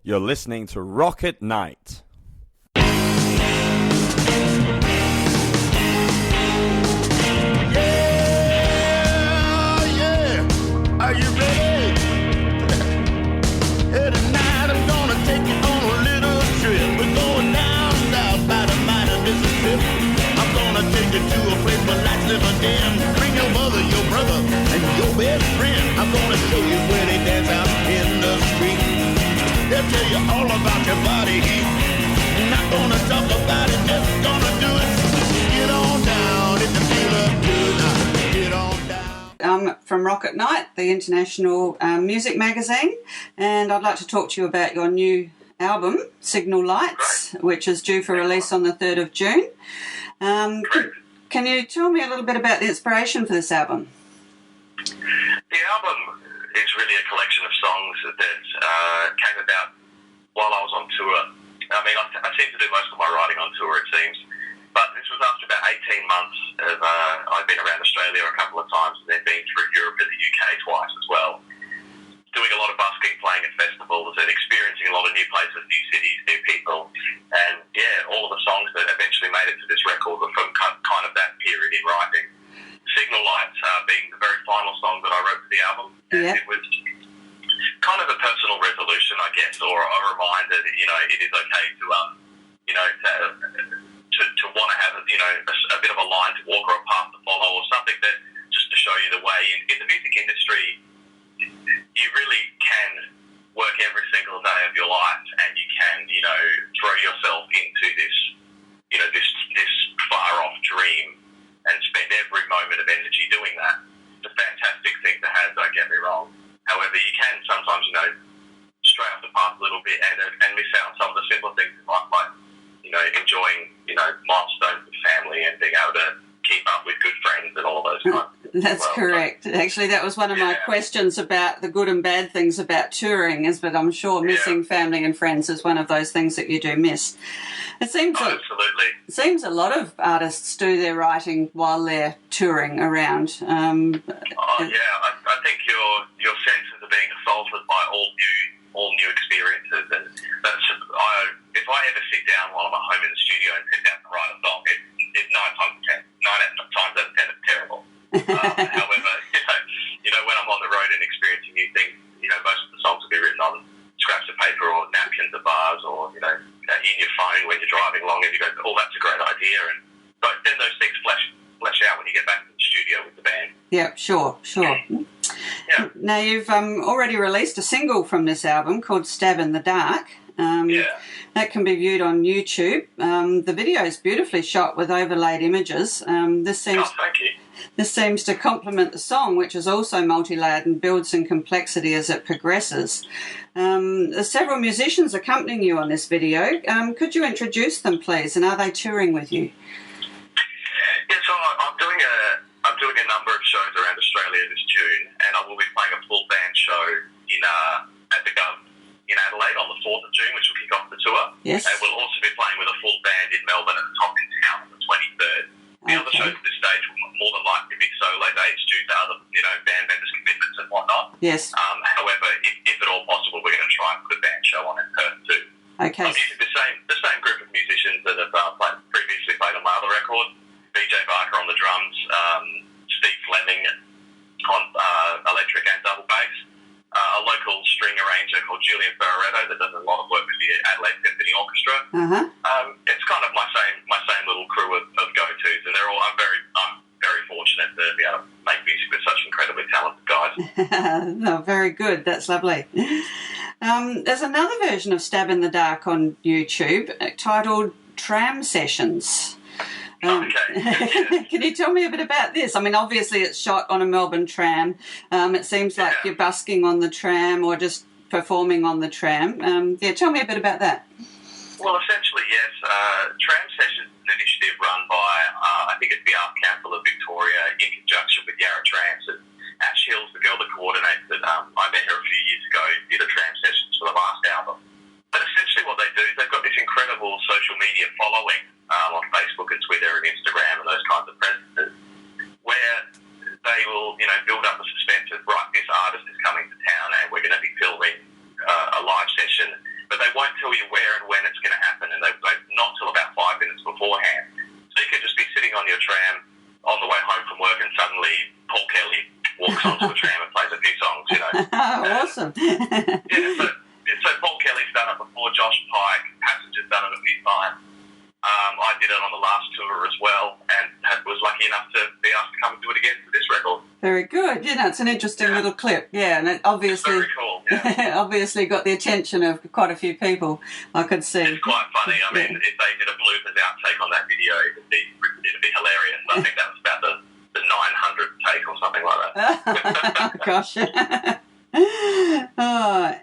You're listening to Rocket Night. Are you ready? Hey, tonight I'm gonna take you on a little trip. We're going down south by the mighty Mississippi. I'm gonna take you to a place where lights never dim. Bring your mother, your brother, and your best friend. I'm gonna show you where they dance out in the street. They'll tell you all about your body heat. Not gonna talk about it, just gonna do it. Get on down if you feel up good. Get on down. From Rocket Night, the international music magazine, and I'd like to talk to you about your new album, Signal Lights, which is due for release on the 3rd of June. Can you tell me a little bit about the inspiration for this album? The album is really a collection of songs that came about while I was on tour. I mean, I seem to do most of my writing on tour, it seems. But this was after about 18 months of, I'd been around Australia a couple of times and then been through Europe and the UK twice as well. Doing a lot of busking, playing at festivals and experiencing a lot of new places, new cities, new people. And yeah, all of the songs that eventually made it to this record were from kind of that period in writing. Signal Lights being the very final song that I wrote for the album. And it was kind of a personal resolution, I guess, or a reminder that, it is okay to want to have, a bit of a line to walk or a path to follow or something that just to show you the way. In the music industry, you really can work every single day of your life and you can, throw yourself into this far-off dream and spend every moment of energy doing that. It's a fantastic thing to have, don't get me wrong. However, you can sometimes, stray off the path a little bit and miss out on some of the simple things in life, like enjoying, milestones with family and being able to keep up with good friends and all those kinds of things. That's correct. So, actually, that was one of my questions about the good and bad things about touring, but I'm sure missing family and friends is one of those things that you do miss. It seems absolutely. It seems a lot of artists do their writing while they're touring around. I think your senses are being assaulted by all new experiences, and if I ever sit down while I'm at home in the studio and sit down to write a song, it's 9 times out of 10 it's terrible. However, when I'm on the road and experiencing new things, most of the songs will be written on scraps of paper or napkins or bars or in your phone when you're driving along and you go, oh, that's a great idea, and but then those things flesh out when you get back to the studio with the band. Yeah, sure. Yeah. Now, you've already released a single from this album called Stab in the Dark. That can be viewed on YouTube. The video is beautifully shot with overlaid images. This seems to complement the song, which is also multi-layered and builds in complexity as it progresses. There's several musicians accompanying you on this video. Could you introduce them, please, and are they touring with you? Yeah, so I'm doing a number of shows around Australia this June, and I will be playing a full band show at the Gov in Adelaide on the 4th of June, which will kick off the tour. Yes. And we'll also be playing with a full band in Melbourne at the Top in Town on the 23rd. The other shows at this stage will more than likely be solo dates due to other, band members' commitments and whatnot. Yes. However, if at all possible, we're going to try and put a band show on in Perth too. Okay. I'm using the same group of musicians that have previously played on my other record. BJ Barker on the drums, Steve Fleming on electric and double bass, a local string arranger called Julian Ferraretto that does a lot of work with the Adelaide Symphony Orchestra. It's kind of my same little crew of go-tos, and they're all. I'm very fortunate to be able to make music with such incredibly talented guys. No, very good. That's lovely. There's another version of Stab in the Dark on YouTube titled Tram Sessions. Can you tell me a bit about this? I mean, obviously it's shot on a Melbourne tram. It seems like you're busking on the tram or just performing on the tram. Tell me a bit about that. Well, essentially, yes. Tram Sessions is an initiative run by, I think it's the Arts Council of Victoria in conjunction with Yarra Trams. And Ash Hill's the girl that coordinates it. I met her a few years ago, did a Tram Sessions for the last album. But essentially what they do is they've got this incredible social media following on Facebook and Twitter and Instagram and those kinds of presences where they will, build up the suspense of, right, this artist is coming to town and we're going to be filming a live session awesome. So Paul Kelly's done it before, Josh Pike, Passenger's done it a few times. I did it on the last tour as well, and was lucky enough to be asked to come and do it again for this record. Very good. It's an interesting little clip. Yeah, and it obviously, very cool. Yeah. obviously got the attention of quite a few people, I could see. It's quite funny. I mean, if they did a bloopers outtake on that video, it'd be hilarious. I think that was about the 900th take or something like that. Gosh.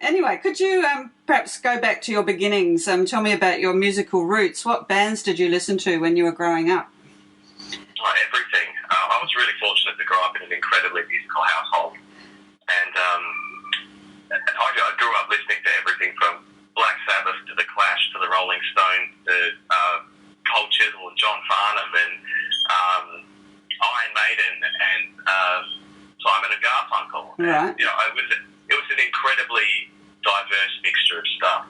Anyway, could you perhaps go back to your beginnings? Tell me about your musical roots. What bands did you listen to when you were growing up? Everything. I was really fortunate to grow up in an incredibly musical household, and I grew up listening to everything from Black Sabbath to The Clash to the Rolling Stones to Cold Chisel and John Farnham and Iron Maiden and Simon and Garfunkel. Right. And, it was an incredibly diverse mixture of stuff.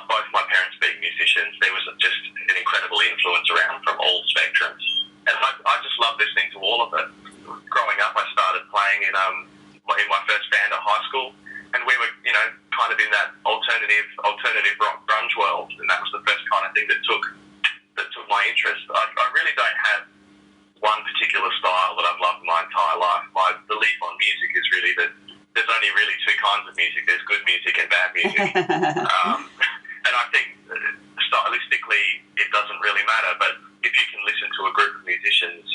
Both my parents being musicians, there was just an incredible influence around from all spectrums. And I just loved listening to all of it. Growing up, I started playing in my first band at high school, and we were, kind of in that alternative rock grunge world, and that was the first kind of thing that took my interest. I really don't have one particular style that I've loved my entire life. My belief on music is really that there's only really two kinds of music. There's good music and bad music. And I think stylistically it doesn't really matter, but if you can listen to a group of musicians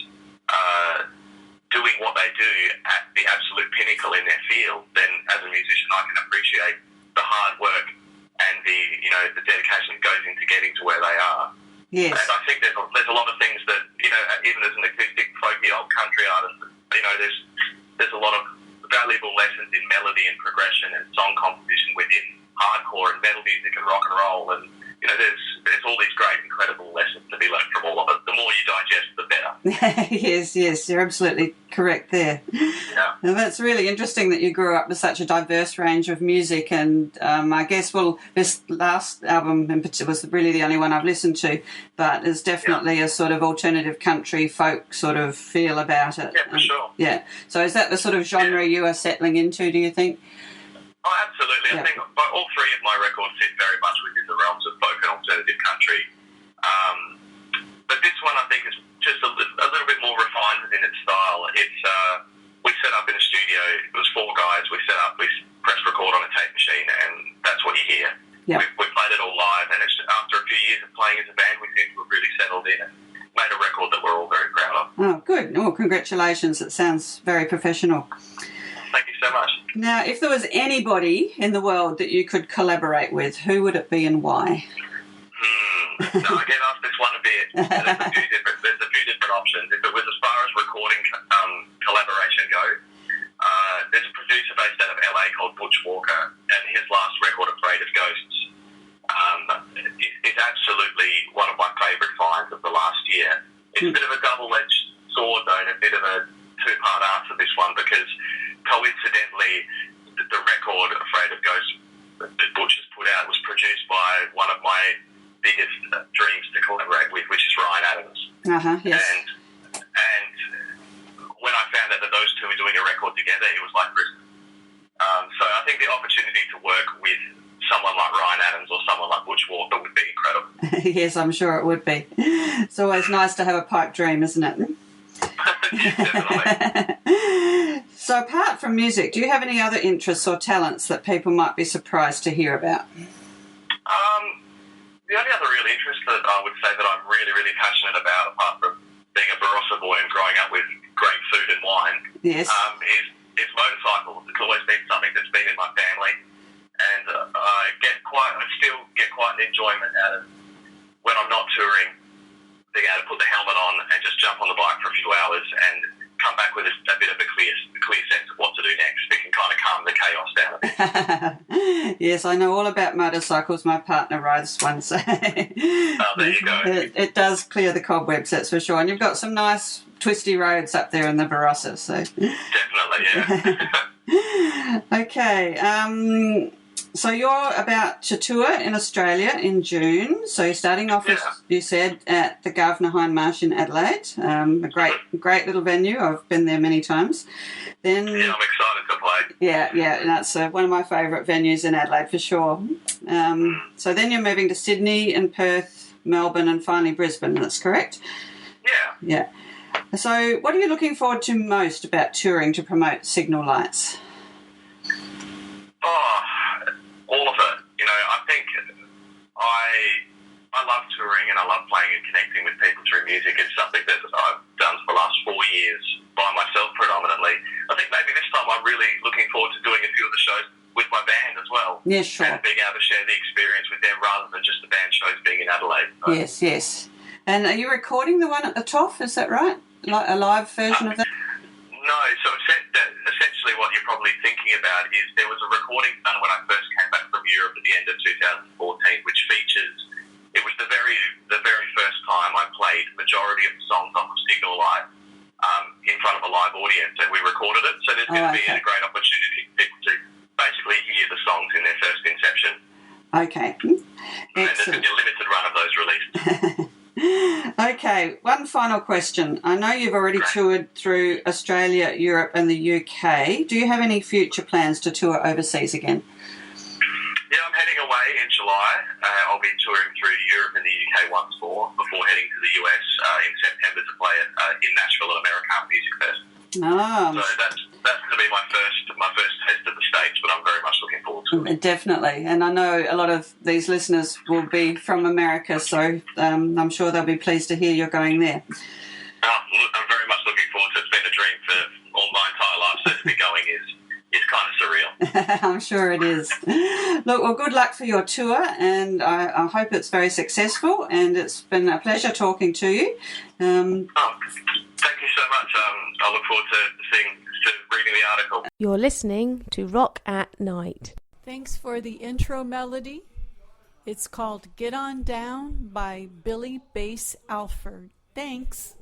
doing what they do at the absolute pinnacle in their field, then as a musician I can appreciate the hard work and the dedication that goes into getting to where they are. Yes. And I think there's a lot of things that, even as an acoustic, folky, old country artist, there's a lot of valuable lessons in melody and progression and song composition within hardcore and metal music and rock and roll. And, there's all these great, incredible lessons to be learned from all of it. The more you digest, the better. Yes, you're absolutely correct there. Yeah. Now, that's really interesting that you grew up with such a diverse range of music, and I guess, this last album in particular was really the only one I've listened to, but it's definitely a sort of alternative country folk sort of feel about it. Yeah, for sure. Yeah. So is that the sort of genre you are settling into, do you think? Oh, absolutely. I think all three of my records fit very much within the realms of folk and alternative country. But this one, I think, is just a little bit more refined within its style. It's we set up in a studio. It was four guys. We set up. We pressed record on a tape machine, and that's what you hear. Yeah. We played it all live, and it's after a few years of playing as a band, we seem to have really settled in and made a record that we're all very proud of. Oh, good. Oh, congratulations. It sounds very professional. Thank you so much. Now, if there was anybody in the world that you could collaborate with, who would it be and why? No, I get asked this one a bit. There's a few different options. If it was as far as recording collaboration goes, there's a producer based out of LA called Butch Walker, and his last record, Afraid of Ghosts, is absolutely one of my favourite finds of the last year. It's a bit of a double-edged sword, though, and a bit of a two-part answer, this one, because coincidentally, the record, Afraid of Ghosts, that Butch has put out was produced by one of my biggest dreams to collaborate with, which is Ryan Adams. Yes. And when I found out that those two were doing a record together, it was like Christmas. So I think the opportunity to work with someone like Ryan Adams or someone like Butch Walker would be incredible. Yes, I'm sure it would be. It's always nice to have a pipe dream, isn't it? Yes, definitely. So apart from music, do you have any other interests or talents that people might be surprised to hear about? The only other real interest that I would say that I'm really, really passionate about, apart from being a Barossa boy and growing up with great food and wine, Yes. is motorcycles. It's always been something that's been in my family, and I still get quite an enjoyment out of when I'm not touring, being able to put the helmet on and just jump on the bike for a few hours and come back with a bit of a clear sense of what to do next. It can kind of calm the chaos down a bit. Yes, I know all about motorcycles. My partner rides one, so There you go. it does clear the cobwebs, that's for sure. And you've got some nice twisty roads up there in the Barossa, so Definitely, yeah. okay. So you're about to tour in Australia in June. So you're starting off, as you said, at the Governor Hindmarsh in Adelaide, a great little venue. I've been there many times. Then, I'm excited to play. Yeah, and that's one of my favourite venues in Adelaide for sure. So then you're moving to Sydney and Perth, Melbourne, and finally Brisbane. That's correct? Yeah. So what are you looking forward to most about touring to promote Signal Lights? Oh, all of it. You know, I think I love touring and I love playing and connecting with people through music. It's something that I've done for the last 4 years by myself predominantly. I think maybe this time I'm really looking forward to doing a few of the shows with my band as well. Yeah, sure. And being able to share the experience with them rather than just the band shows being in Adelaide. So. Yes. And are you recording the one at the TOF, is that right? Like a live version of that? No, so essentially what you're probably thinking about is there was a recording done when I first came back from Europe at the end of 2014, which features, it was the very first time I played the majority of the songs off of Signal Light in front of a live audience, and we recorded it. So there's going to be a great opportunity for people to basically hear the songs in their first inception. Okay. And there's going to be a limited run of those released. Okay, one final question. I know you've already toured through Australia, Europe and the UK. Do you have any future plans to tour overseas again? Yeah, I'm heading away in July. I'll be touring through Europe and the UK once more before heading to the US in September to play in Nashville at Americana Music Fest. So that's going to be my first taste of the States, but I'm very much looking forward to it. Definitely, and I know a lot of these listeners will be from America, so I'm sure they'll be pleased to hear you're going there. I'm very much looking forward to it. It's been a dream for all my entire life, so to be going is kind of surreal. I'm sure it is. Look, well, good luck for your tour, and I hope it's very successful, and it's been a pleasure talking to you. Thank you so much. I look forward to reading the article. You're listening to Rock at Night. Thanks for the intro melody. It's called Get On Down by Billy Bass Alford. Thanks.